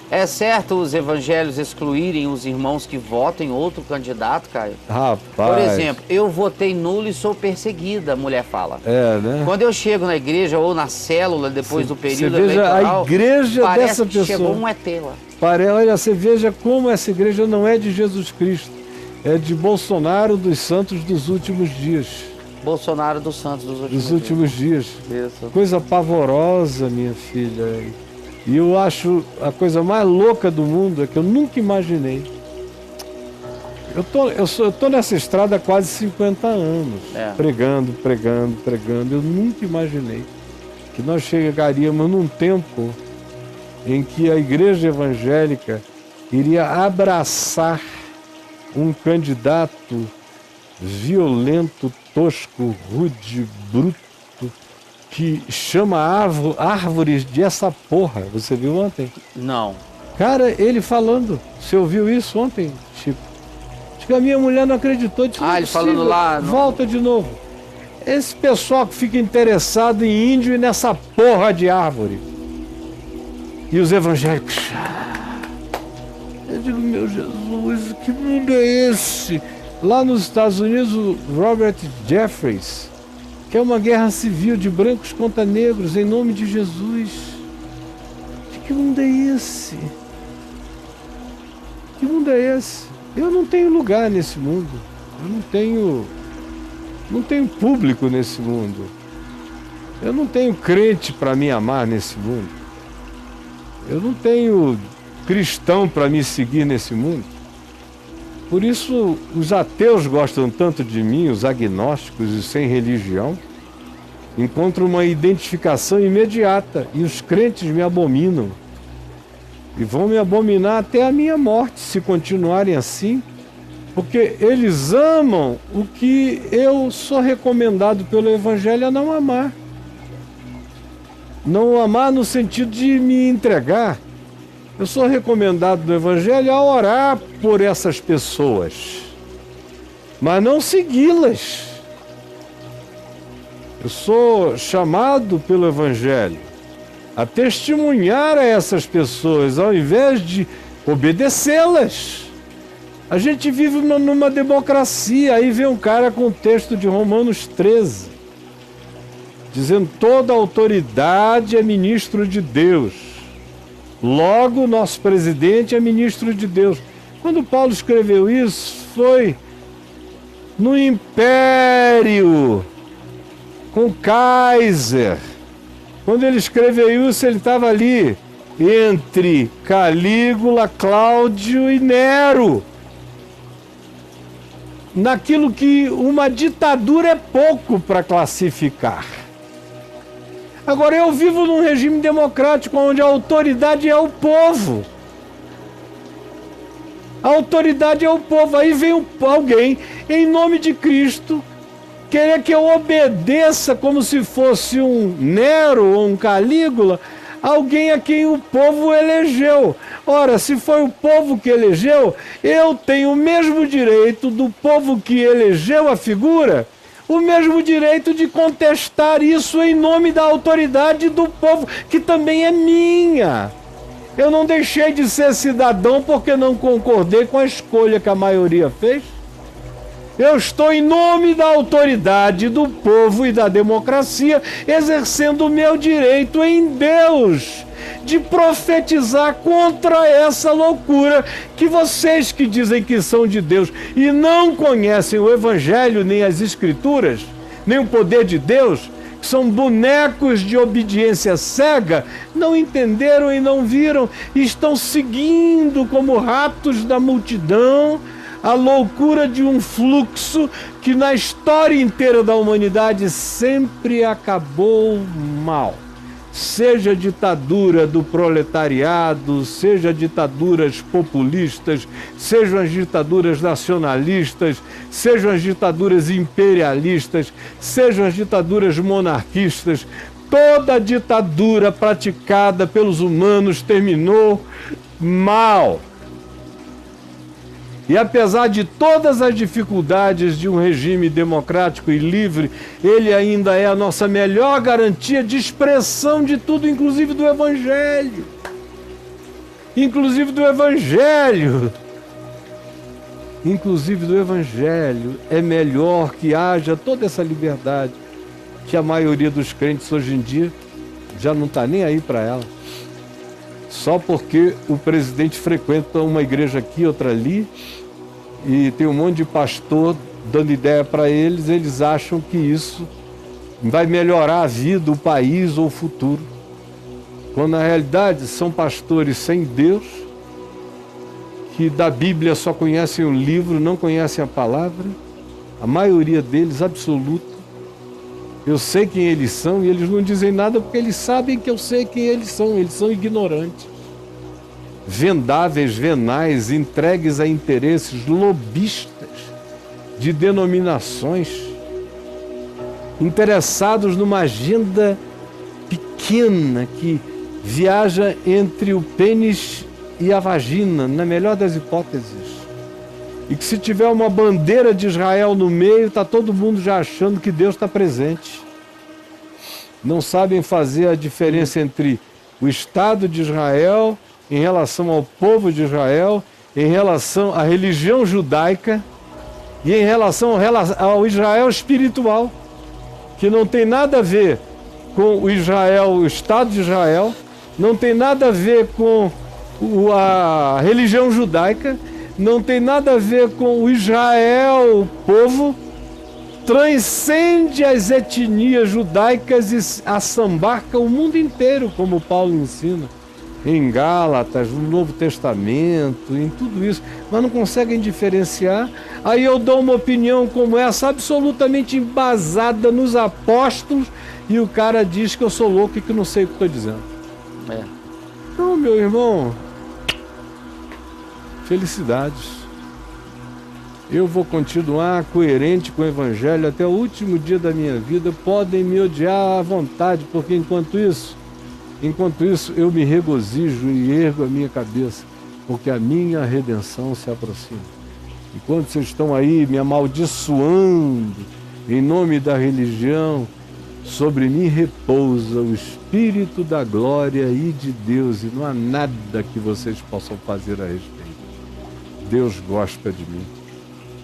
É certo os evangelhos excluírem os irmãos que votam em outro candidato, Caio? Rapaz. Por exemplo, eu votei nulo e sou perseguida, a mulher fala. É, né? Quando eu chego na igreja ou na célula, depois do período veja eleitoral, a igreja parece dessa que pessoa. chegou um ET lá. Olha, você veja como essa igreja não é de Jesus Cristo. É de Bolsonaro dos santos dos últimos dias. Bolsonaro dos santos dos últimos dias. Isso. Coisa pavorosa, minha filha. E eu acho a coisa mais louca do mundo é que eu nunca imaginei. Eu tô nessa estrada há quase 50 anos, pregando. Eu nunca imaginei que nós chegaríamos num tempo em que a igreja evangélica iria abraçar um candidato violento, tosco, rude, bruto, que chama árvores de essa porra. Você viu ontem? Não. Cara, ele falando. Você ouviu isso ontem, Chico? Acho que a minha mulher não acreditou. Disse, ele falando lá... Volta de novo. Esse pessoal que fica interessado em índio e nessa porra de árvore. E os evangélicos... Eu digo, meu Jesus, que mundo é esse? Lá nos Estados Unidos, o Robert Jeffress, que é uma guerra civil de brancos contra negros em nome de Jesus. Que mundo é esse? Que mundo é esse? Eu não tenho lugar nesse mundo. Eu não tenho público nesse mundo. Eu não tenho crente para me amar nesse mundo. Eu não tenho cristão para me seguir nesse mundo. Por isso os ateus gostam tanto de mim, os agnósticos e sem religião, encontram uma identificação imediata, e os crentes me abominam. E vão me abominar até a minha morte, se continuarem assim, porque eles amam o que eu sou recomendado pelo Evangelho a não amar. Não amar no sentido de me entregar. Eu sou recomendado no Evangelho a orar por essas pessoas, mas não segui-las. Eu sou chamado pelo Evangelho a testemunhar a essas pessoas, ao invés de obedecê-las. A gente vive numa democracia, aí vem um cara com o texto de Romanos 13, dizendo toda autoridade é ministro de Deus. Logo, nosso presidente é ministro de Deus. Quando Paulo escreveu isso, foi no Império, com Kaiser. Quando ele escreveu isso, ele estava ali entre Calígula, Cláudio e Nero. Naquilo que uma ditadura é pouco para classificar. Agora, eu vivo num regime democrático onde a autoridade é o povo. A autoridade é o povo. Aí vem alguém, em nome de Cristo, querer que eu obedeça como se fosse um Nero ou um Calígula, alguém a quem o povo elegeu. Ora, se foi o povo que elegeu, eu tenho o mesmo direito do povo que elegeu a figura, o mesmo direito de contestar isso em nome da autoridade do povo, que também é minha. Eu não deixei de ser cidadão porque não concordei com a escolha que a maioria fez. Eu estou em nome da autoridade do povo e da democracia, exercendo o meu direito em Deus de profetizar contra essa loucura que vocês que dizem que são de Deus e não conhecem o Evangelho, nem as Escrituras, nem o poder de Deus, que são bonecos de obediência cega, não entenderam e não viram, e estão seguindo como ratos da multidão a loucura de um fluxo que na história inteira da humanidade sempre acabou mal. Seja a ditadura do proletariado, seja ditaduras populistas, sejam as ditaduras nacionalistas, sejam as ditaduras imperialistas, sejam as ditaduras monarquistas, toda ditadura praticada pelos humanos terminou mal. E apesar de todas as dificuldades de um regime democrático e livre, ele ainda é a nossa melhor garantia de expressão de tudo, inclusive do Evangelho. inclusive do Evangelho. Inclusive do Evangelho. É melhor que haja toda essa liberdade, que a maioria dos crentes hoje em dia já não está nem aí para ela. Só porque o presidente frequenta uma igreja aqui, outra ali, e tem um monte de pastor dando ideia para eles, eles acham que isso vai melhorar a vida, o país ou o futuro. Quando na realidade são pastores sem Deus, que da Bíblia só conhecem o livro, não conhecem a palavra, a maioria deles, absoluta. Eu sei quem eles são e eles não dizem nada porque eles sabem que eu sei quem eles são ignorantes. Vendáveis, venais, entregues a interesses, lobistas de denominações, interessados numa agenda pequena que viaja entre o pênis e a vagina, na melhor das hipóteses. E que se tiver uma bandeira de Israel no meio, está todo mundo já achando que Deus está presente. Não sabem fazer a diferença entre o Estado de Israel em relação ao povo de Israel, em relação à religião judaica e em relação ao Israel espiritual, que não tem nada a ver com o Israel, o Estado de Israel, não tem nada a ver com a religião judaica, não tem nada a ver com o Israel, o povo, transcende as etnias judaicas e assambarca o mundo inteiro, como Paulo ensina, em Gálatas, no Novo Testamento, em tudo isso, mas não conseguem diferenciar. Aí eu dou uma opinião como essa, absolutamente embasada nos apóstolos, e o cara diz que eu sou louco e que não sei o que estou dizendo. Então, meu irmão, felicidades. Eu vou continuar coerente com o Evangelho até o último dia da minha vida. Podem me odiar à vontade, porque enquanto isso eu me regozijo e ergo a minha cabeça, porque a minha redenção se aproxima. Enquanto vocês estão aí me amaldiçoando em nome da religião, sobre mim repousa o Espírito da glória e de Deus, e não há nada que vocês possam fazer a respeito. Deus gosta de mim.